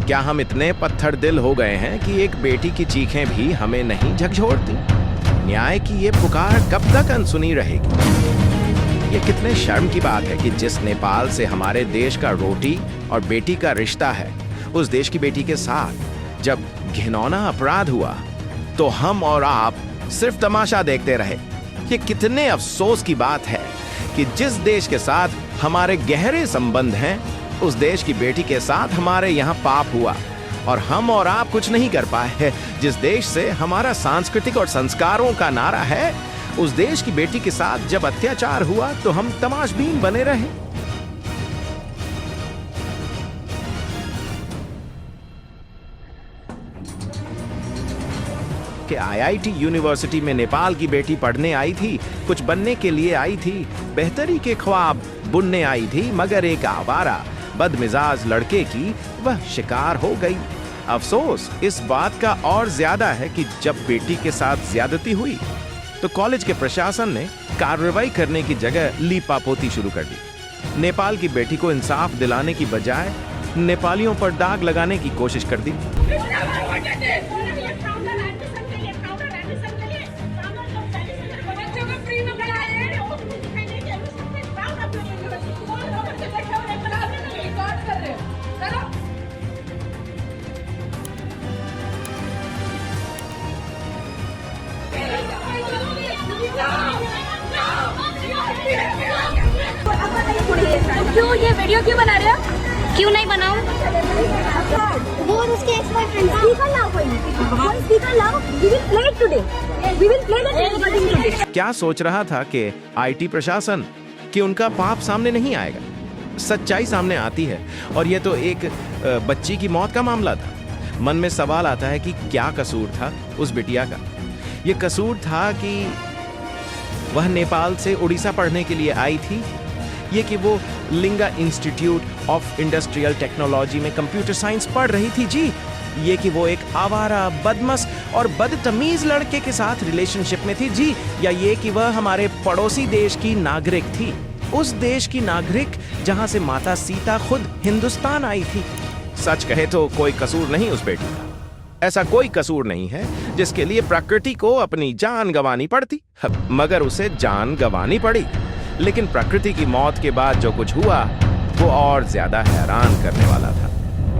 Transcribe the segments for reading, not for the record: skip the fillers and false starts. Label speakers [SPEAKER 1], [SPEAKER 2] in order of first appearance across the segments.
[SPEAKER 1] क्या हम इतने पत्थर दिल हो गए हैं कि एक बेटी की चीखें भी हमें नहीं झकझोरती? न्याय की ये पुकार कब तक अनसुनी रहेगी? ये कितने शर्म की बात है कि जिस नेपाल से हमारे देश का रोटी और बेटी का रिश्ता है, उस देश की बेटी के साथ जब घिनौना अपराध हुआ तो हम और आप सिर्फ तमाशा देखते रहे। ये कितने अफसोस की बात है कि जिस देश के साथ हमारे गहरे संबंध हैं, उस देश की बेटी के साथ हमारे यहाँ पाप हुआ और हम और आप कुछ नहीं कर पाए हैं। जिस देश से हमारा सांस्कृतिक और संस्कारों का नारा है, उस देश की बेटी के साथ जब अत्याचार हुआ तो हम तमाशबीन बने रहे। कि आईआईटी यूनिवर्सिटी में नेपाल की बेटी पढ़ने आई थी, कुछ बनने के लिए आई थी, बेहतरी के ख्वाब बुनने आई थी, मगर एक आवारा बदमिजाज लड़के की वह शिकार हो गई। अफसोस इस बात का और ज्यादा है कि जब बेटी के साथ ज्यादती हुई तो कॉलेज के प्रशासन ने कार्रवाई करने की जगह लीपापोती शुरू कर दी। नेपाल की बेटी को इंसाफ दिलाने की बजाय नेपालियों पर दाग लगाने की कोशिश कर दी।
[SPEAKER 2] क्यों ये वीडियो क्यों बना रहे हो?
[SPEAKER 3] क्यों नहीं बनाऊं?
[SPEAKER 2] वो और उसके एक्स बॉयफ्रेंड स्पीकर लाओ, कोई स्पीकर लाओ। We will play it today, we will play the recording today.
[SPEAKER 1] क्या सोच रहा था कि आईटी प्रशासन कि उनका पाप सामने नहीं आएगा? सच्चाई सामने आती है और यह तो एक बच्ची की मौत का मामला था। मन में सवाल आता है कि क्या कसूर था उस बिटिया का? यह कसूर था कि वह नेपाल से उड़ीसा पढ़ने के लिए आई थी, ये कि वो लिंगा इंस्टीट्यूट ऑफ इंडस्ट्रियल टेक्नोलॉजी में कंप्यूटर साइंस पढ़ रही थी जी, ये कि वो एक आवारा, बदमश और बदतमीज लड़के के साथ रिलेशनशिप में थी जी, या ये कि वह हमारे पड़ोसी देश की नागरिक थी, उस देश की नागरिक जहां से माता सीता खुद हिंदुस्तान आई थी। सच कहे तो कोई कसूर नहीं उस बेटी का। ऐसा कोई कसूर नहीं है जिसके लिए प्रकृति को अपनी जान गंवानी पड़ती, मगर उसे जान गंवानी पड़ी। लेकिन प्रकृति की मौत के बाद जो कुछ हुआ वो और ज्यादा हैरान करने वाला था।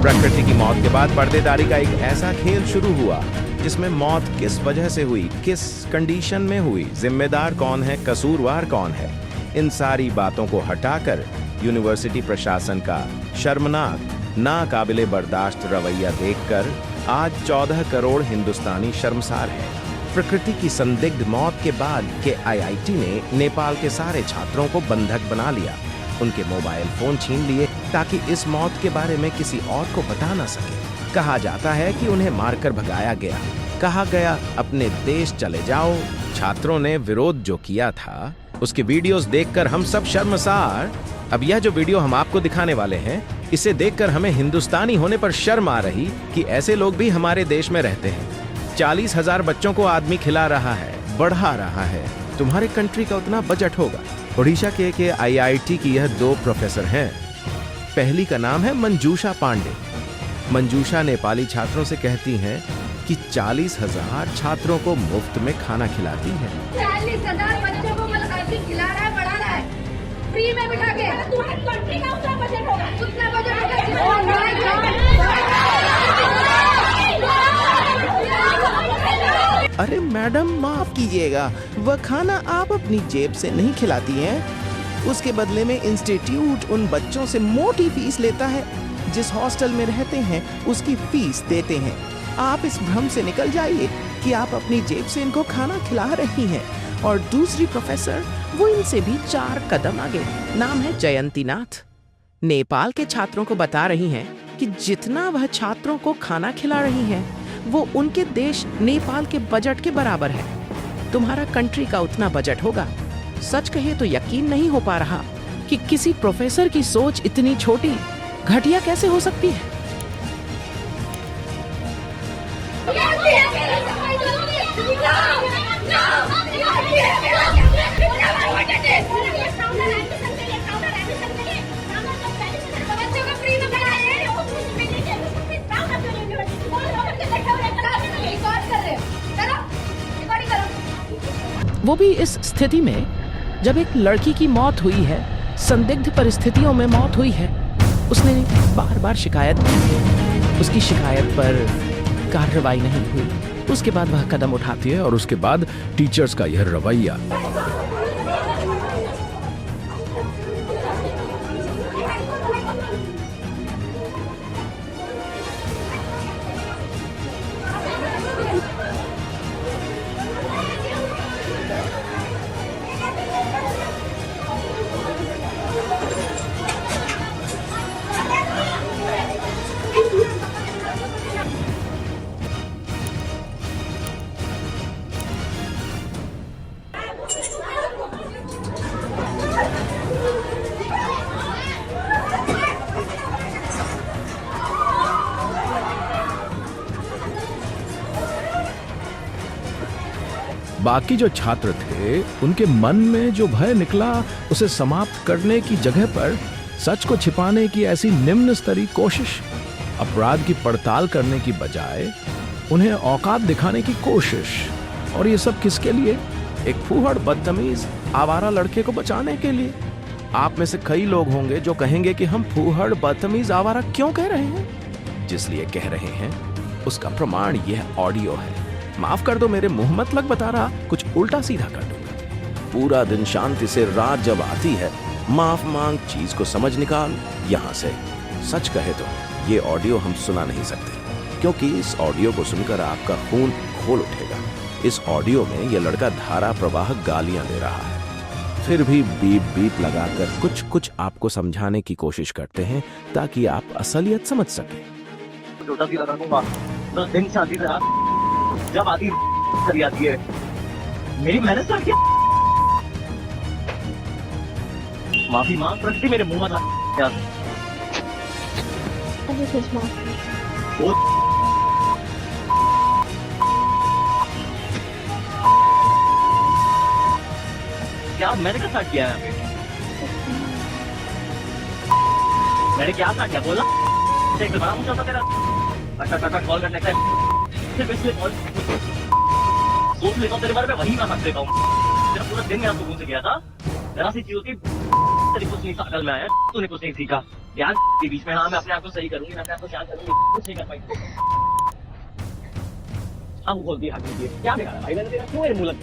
[SPEAKER 1] प्रकृति की मौत के बाद पर्देदारी का एक ऐसा खेल शुरू हुआ जिसमें मौत किस वजह से हुई, किस कंडीशन में हुई, जिम्मेदार कौन है, कसूरवार कौन है, इन सारी बातों को हटाकर यूनिवर्सिटी प्रशासन का शर्मनाक, नाकाबिले बर्दाश्त रवैया देखकर आज 14 करोड़ हिंदुस्तानी शर्मसार है। प्रकृति की संदिग्ध मौत के बाद के आईआईटी ने नेपाल के सारे छात्रों को बंधक बना लिया, उनके मोबाइल फोन छीन लिए ताकि इस मौत के बारे में किसी और को बता ना सके। कहा जाता है कि उन्हें मारकर भगाया गया, कहा गया अपने देश चले जाओ। छात्रों ने विरोध जो किया था उसके वीडियोस देखकर हम सब शर्मसार। अब यह जो वीडियो हम आपको दिखाने वाले हैं, इसे देखकर हमें हिंदुस्तानी होने पर शर्म आ रही कि ऐसे लोग भी हमारे देश में रहते हैं। 40,000 बच्चों को आदमी खिला रहा है, बढ़ा रहा है। तुम्हारे कंट्री का उतना बजट होगा। ओडिशा के आईआईटी की यह 2 प्रोफेसर हैं। पहली का नाम है मंजूषा पांडे। मंजूषा नेपाली छात्रों से कहती हैं कि 40,000 छात्रों को मुफ्त में खाना खिलाती है।
[SPEAKER 2] 40,000 बच्चों को खिला रहा है, पढ़ा रहा है, फ्री में बिठा के। तुम्हारे कंट्री का उतना बजट होगा, उतना बजट
[SPEAKER 1] अरे मैडम माफ कीजिएगा, वह खाना आप अपनी जेब से नहीं खिलाती हैं। उसके बदले में इंस्टीट्यूट उन बच्चों से मोटी फीस लेता है। जिस हॉस्टल में रहते हैं उसकी फीस देते हैं। आप इस भ्रम से निकल जाइए कि आप अपनी जेब से इनको खाना खिला रही हैं। और दूसरी प्रोफेसर वो इनसे भी 4 कदम आगे, नाम है जयंती नाथ। नेपाल के छात्रों को बता रही हैं कि जितना वह छात्रों को खाना खिला रही हैं वो उनके देश नेपाल के बजट के बराबर है। तुम्हारा कंट्री का उतना बजट होगा। सच कहे तो यकीन नहीं हो पा रहा कि किसी प्रोफेसर की सोच इतनी छोटी, घटिया कैसे हो सकती है।
[SPEAKER 3] वो भी इस स्थिति में जब एक लड़की की मौत हुई है, संदिग्ध परिस्थितियों में मौत हुई है। उसने बार बार शिकायत की, उसकी शिकायत पर कार्रवाई नहीं हुई। उसके बाद वह कदम उठाती है
[SPEAKER 4] और उसके बाद टीचर्स का यह रवैया। बाकी जो छात्र थे उनके मन में जो भय निकला, उसे समाप्त करने की जगह पर सच को छिपाने की ऐसी निम्न स्तरीय कोशिश, अपराध की पड़ताल करने की बजाय उन्हें औकात दिखाने की कोशिश। और ये सब किसके लिए?
[SPEAKER 1] एक फूहड़ बदतमीज आवारा लड़के को बचाने के लिए। आप में से कई लोग होंगे जो कहेंगे कि हम फूहड़ बदतमीज आवारा क्यों कह रहे हैं। जिस लिए कह रहे हैं उसका प्रमाण यह ऑडियो है। माफ कर दो, मेरे मुंह मत लग बता रहा, कुछ उल्टा सीधा कर दूंगा। पूरा दिन शांति से रात जब आती है, माफ मांग, चीज को समझ निकाल। यहां से सच कहे तो ये ऑडियो हम सुना नहीं सकते, क्योंकि इस ऑडियो को सुनकर आपका खून खोल उठेगा। इस ऑडियो में यह लड़का धारा प्रवाह गालियां दे रहा है, फिर भी बीप बीप लगाकर कुछ कुछ आपको समझाने की कोशिश करते हैं ताकि आप असलियत समझ सकें।
[SPEAKER 5] दिन शादी जब आती चली आती है, मेरी मेहनत कर क्या? माफी मांग प्रकृति, मेरे मुंह मत यार। क्या मैंने क्या स्टार्ट किया है? मैंने क्या स्टार्ट किया बोला? एक बड़ा मुद्दा था तेरा। अच्छा कॉल करने का सिर्फ इसलिए कॉल सोच लेता हूँ तेरे बारे में, वही मैं समझ लेता हूँ। तेरा पूरा दिन मेरा सुकून से गया था। जरा सी चीज होती, तेरी कुछ नहीं अकल में आया, तूने कुछ नहीं सीखा। यार के बीच में हाँ मैं अपने आप को सही करूंगी, मैं अपने आप को शांत करूंगी, कुछ नहीं कर पाई। हम बोल दिया क्या बेकार है भाई, मैंने तेरा क्यों मेरे मुंह लग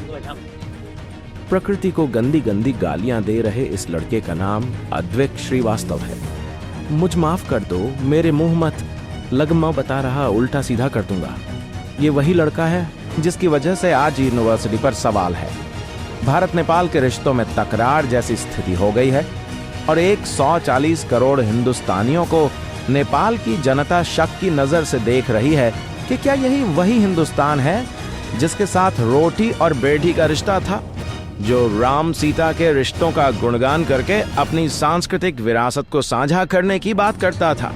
[SPEAKER 1] प्रकृति को गंदी गंदी गालियां दे रहे इस लड़के का नाम अद्वैत श्रीवास्तव है। मुझ माफ कर दो, मेरे मुंह मत लग, मैं बता रहा, उल्टा सीधा कर दूंगा। ये वही लड़का है जिसकी वजह से आज यूनिवर्सिटी पर सवाल है। भारत नेपाल के रिश्तों में तकरार जैसी स्थिति हो गई है और 140 करोड़ हिंदुस्तानियों को नेपाल की जनता शक की नजर से देख रही है कि क्या यही वही हिंदुस्तान है जिसके साथ रोटी और बेटी का रिश्ता था, जो राम सीता के रिश्तों का गुणगान करके अपनी सांस्कृतिक विरासत को साझा करने की बात करता था।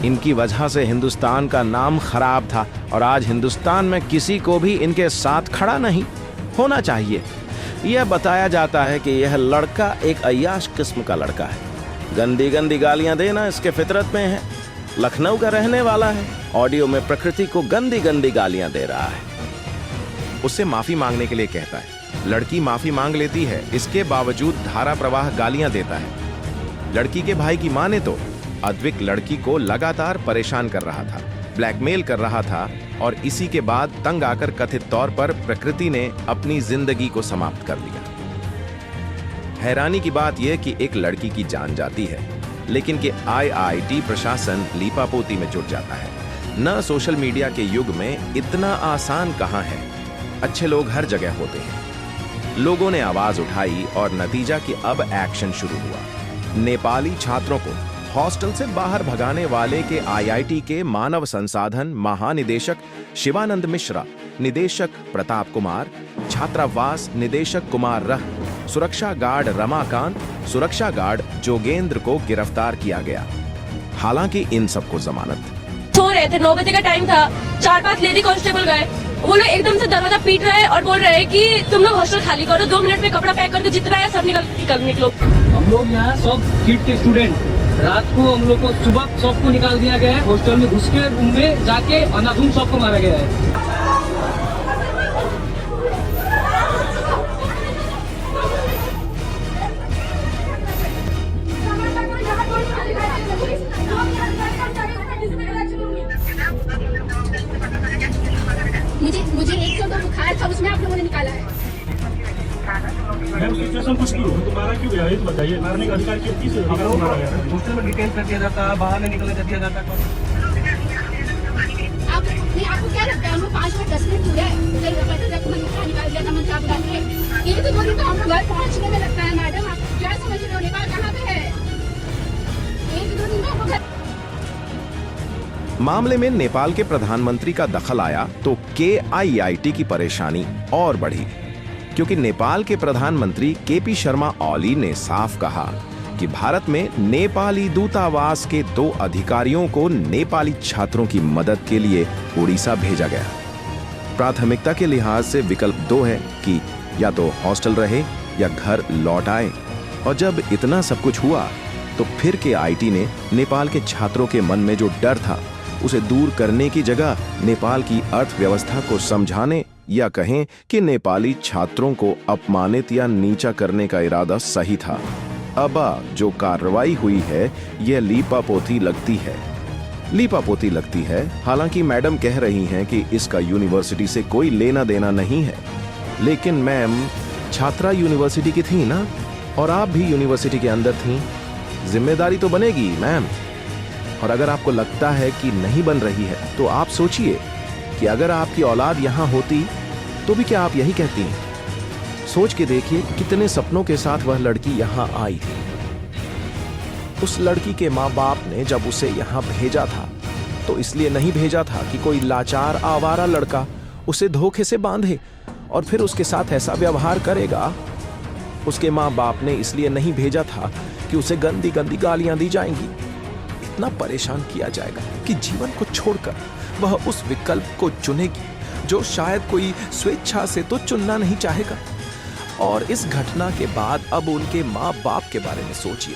[SPEAKER 1] इनकी वजह से हिंदुस्तान का नाम खराब था और आज हिंदुस्तान में किसी को भी इनके साथ खड़ा नहीं होना चाहिए। यह बताया जाता है कि यह लड़का एक अय्याश किस्म का लड़का है। गंदी गंदी गालियां देना इसके फितरत में है। लखनऊ का रहने वाला है। ऑडियो में प्रकृति को गंदी गंदी गालियां दे रहा है। उससे माफी मांगने के लिए कहता है। लड़की माफी मांग लेती है, इसके बावजूद धारा प्रवाह गालियां देता है। लड़की के भाई की माने तो अद्वैत लड़की को लगातार परेशान कर रहा था, ब्लैकमेल कर रहा था और इसी के बाद तंग आकर कथित तौर पर प्रकृति ने अपनी जिंदगी को समाप्त कर लिया। हैरानी की बात यह कि एक लड़की की जान जाती है, लेकिन कि IIT प्रशासन लीपापोती में जुट जाता है। न सोशल मीडिया के युग में इतना आसान कहां है। अच्छे लोग हर जगह होते हैं। लोगों ने आवाज उठाई और नतीजा कि अब एक्शन शुरू हुआ। नेपाली छात्रों को हॉस्टल से बाहर भगाने वाले के IIT के मानव संसाधन महानिदेशक शिवानंद मिश्रा, निदेशक प्रताप कुमार, छात्रावास निदेशक कुमार रह, सुरक्षा गार्ड रमाकांत, सुरक्षा गार्ड जोगेंद्र को गिरफ्तार किया गया। हालांकि इन सबको जमानत।
[SPEAKER 6] सो रहे थे, 9 बजे का टाइम था, 4-5 लेडी कांस्टेबल गए। वो लोग एकदम से दरवाजा पीट रहे हैं और बोल रहे हैं कि तुम लोग हॉस्टल खाली करो, 2 मिनट में कपड़ा पैक करके जितना है सब निकलो।
[SPEAKER 5] हम लोग यहाँ सब किड के स्टूडेंट, रात को हम लोग को सुबह सबको निकाल दिया गया है। हॉस्टल में घुस के रूम में जाके अनाधुन सबको मारा गया है।
[SPEAKER 7] मैम सिचुएशन कुछ नहीं हो तो मारा क्यों गया ये तो बताइए। मारने का अधिकार किस अधिकार से मारा गया?
[SPEAKER 5] हॉस्टल में डिटेन कर दिया जाता, बाहर नहीं निकलने दिया जाता।
[SPEAKER 2] आपको क्या लगता है हम लोग 5 मिनट 10 मिनट हुए निकाल दिया था मंत्रा बुला के? ये तो 2 दिन तो हमको घर पहुंचने में लगता है मैडम। आप क्या समझ रहे हो? नेपाल कहाँ पे है? 1-2 दिन तो हमको घर।
[SPEAKER 1] मामले में नेपाल के प्रधानमंत्री का दखल आया तो KIIT की परेशानी और बढ़ी, क्योंकि नेपाल के प्रधानमंत्री KP शर्मा ओली ने साफ कहा कि भारत में नेपाली दूतावास के 2 अधिकारियों को नेपाली छात्रों की मदद के लिए उड़ीसा भेजा गया। प्राथमिकता के लिहाज से विकल्प 2 है कि या तो हॉस्टल रहे या घर लौट आए। और जब इतना सब कुछ हुआ तो फिर KIIT ने नेपाल के छात्रों के मन में जो डर था उसे दूर करने की जगह नेपाल की अर्थव्यवस्था को समझाने या कहें कि नेपाली छात्रों को अपमानित या नीचा करने का इरादा सही था। अब जो कार्रवाई हुई है यह लीपापोती लगती है। हालांकि मैडम कह रही हैं कि इसका यूनिवर्सिटी से कोई लेना देना नहीं है, लेकिन मैम छात्रा यूनिवर्सिटी की थी ना, और आप भी यूनिवर्सिटी के अंदर थी, जिम्मेदारी तो बनेगी मैम। और अगर आपको लगता है कि नहीं बन रही है तो आप सोचिए कि अगर आपकी औलाद यहां होती तो भी क्या आप यही कहती हैं? सोच के देखिए कितने सपनों के साथ वह लड़की यहां आई थी। उस लड़की के माँ बाप ने जब उसे यहां भेजा था तो इसलिए नहीं भेजा था कि कोई लाचार आवारा लड़का उसे धोखे से बांधे और फिर उसके साथ ऐसा व्यवहार करेगा। उसके माँ बाप ने इसलिए नहीं भेजा था कि उसे गंदी गंदी गालियां दी जाएंगी, इतना परेशान किया जाएगा कि जीवन को छोड़कर वह उस विकल्प को चुनेगी जो शायद कोई स्वेच्छा से तो चुनना नहीं चाहेगा। और इस घटना के बाद अब उनके माँ बाप के बारे में सोचिए,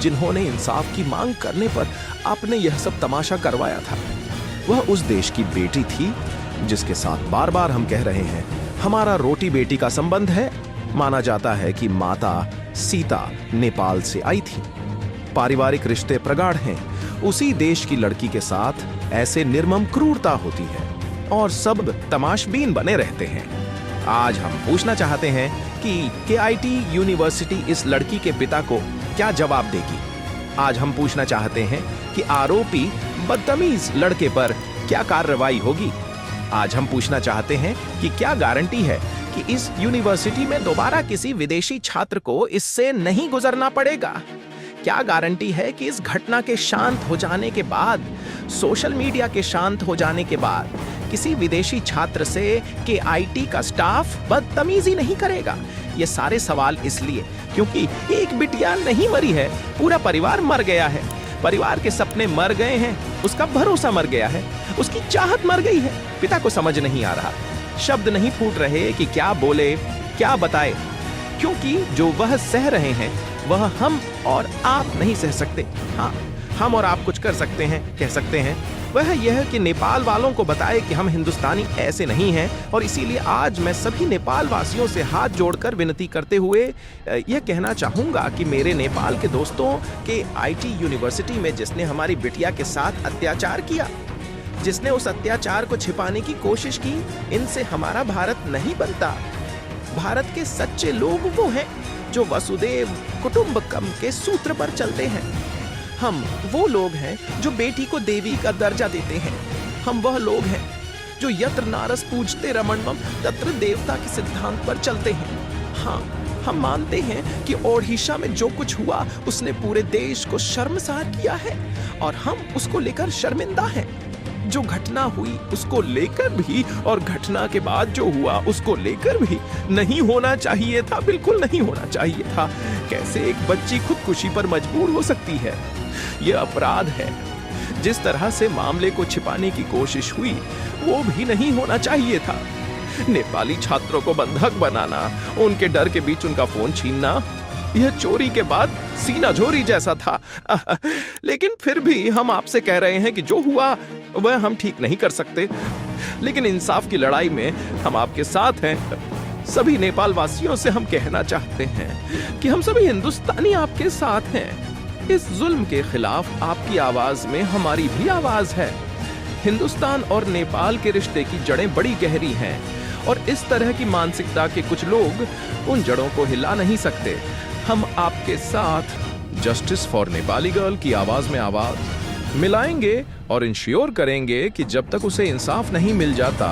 [SPEAKER 1] जिन्होंने इंसाफ की मांग करने पर आपने यह सब तमाशा करवाया था। वह उस देश की बेटी थी जिसके साथ बार बार हम कह रहे हैं हमारा रोटी बेटी का संबंध है। माना जाता है कि माता सीता नेपाल से आई थी। पारिवारिक रिश्ते प्रगाढ़ हैं। उसी देश की लड़की के साथ ऐसे निर्मम क्रूरता होती है और सब तमाशबीन बने रहते हैं। आज हम पूछना चाहते हैं कि KIT यूनिवर्सिटी इस लड़की के पिता को क्या जवाब देगी। आज हम पूछना चाहते हैं कि आरोपी बदतमीज लड़के पर क्या कार्रवाई होगी। आज हम पूछना चाहते हैं कि क्या गारंटी है कि इस यूनिवर्सिटी में दोबारा किसी विदेशी छात्र को इससे नहीं गुजरना पड़ेगा। क्या गारंटी है कि इस घटना के शांत हो जाने के बाद, सोशल मीडिया के शांत हो जाने के बाद किसी विदेशी छात्र से KIT का स्टाफ बदतमीजी नहीं करेगा। ये सारे सवाल इसलिए क्योंकि एक बिटिया नहीं मरी है, पूरा परिवार मर गया है। परिवार के सपने मर गए हैं, उसका भरोसा मर गया है, उसकी चाहत मर गई है। पिता को समझ नहीं आ रहा, शब्द नहीं फूट रहे कि क्या बोले, क्या बताए, क्योंकि जो वह सह रहे हैं वह हम और आप नहीं सह सकते। हाँ, हम और आप कुछ कर सकते हैं, कह सकते हैं, वह यह कि नेपाल वालों को बताए कि हम हिंदुस्तानी ऐसे नहीं हैं। और इसीलिए आज मैं सभी नेपाल वासियों से हाथ जोड़कर विनती करते हुए यह कहना चाहूंगा कि मेरे नेपाल के दोस्तों KIT यूनिवर्सिटी में जिसने हमारी बिटिया के साथ अत्याचार किया, जिसने उस अत्याचार को छिपाने की कोशिश की, इनसे हमारा भारत नहीं बनता। भारत के सच्चे लोग वो हैं जो वसुदेव कुटुंबकम के सूत्र पर चलते हैं। हम वो लोग हैं जो बेटी को देवी का दर्जा देते हैं। हम वह लोग हैं जो यत्र नारस पूजते रमणवम तत्र देवता के सिद्धांत पर चलते हैं। हाँ, हम मानते हैं कि ओडिशा में जो कुछ हुआ उसने पूरे देश को शर्मसार किया है और हम उसको लेकर शर्मिंदा हैं। जो घटना हुई उसको लेकर भी और घटना के बाद जो हुआ उसको लेकर भी नहीं होना चाहिए था, बिल्कुल नहीं होना चाहिए था। कैसे एक बच्ची खुदकुशी पर मजबूर हो सकती है? यह अपराध है। जिस तरह से मामले को छिपाने की कोशिश हुई वो भी नहीं होना चाहिए था। नेपाली छात्रों को बंधक बनाना, उनके डर के बीच उनका फोन छीनना, यह चोरी के बाद सीना झोरी जैसा था। लेकिन फिर भी हम आपसे कह रहे हैं कि जो हुआ वह हम ठीक नहीं कर सकते, लेकिन इंसाफ की लड़ाई में हम आपके साथ हैं। सभी नेपाल वासियों से हम कहना चाहते हैं कि हम सभी हिंदुस्तानी आपके साथ हैं। इस जुल्म के खिलाफ आपकी आवाज में हमारी भी आवाज है। हिंदुस्तान और नेपाल के रिश्ते की जड़ें बड़ी गहरी हैं
[SPEAKER 4] और इस तरह की मानसिकता के कुछ लोग उन जड़ों को हिला नहीं सकते। हम आपके साथ जस्टिस फॉर नेपाली गर्ल की आवाज में आवाज मिलाएंगे और इंश्योर करेंगे कि जब तक उसे इंसाफ नहीं मिल जाता,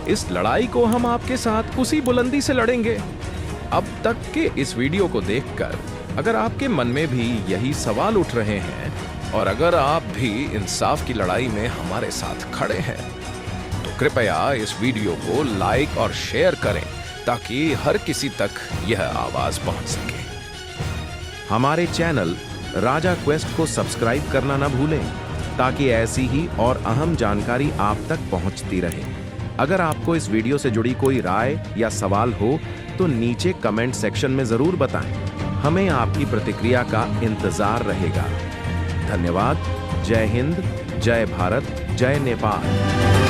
[SPEAKER 4] इस लड़ाई को हम आपके साथ उसी बुलंदी से लड़ेंगे। अब तक के इस वीडियो को देखकर अगर आपके मन में भी यही सवाल उठ रहे हैं और अगर आप भी इंसाफ की लड़ाई में हमारे साथ खड़े हैं, तो कृपया इस वीडियो को लाइक और शेयर करें ताकि हर किसी तक यह आवाज पहुंच सके।
[SPEAKER 1] हमारे चैनल राजा क्वेस्ट को सब्सक्राइब करना ना भूलें ताकि ऐसी ही और अहम जानकारी आप तक पहुंचती रहे। अगर आपको इस वीडियो से जुड़ी कोई राय या सवाल हो तो नीचे कमेंट सेक्शन में जरूर बताएं। हमें आपकी प्रतिक्रिया का इंतजार रहेगा। धन्यवाद। जय हिंद, जय भारत, जय नेपाल।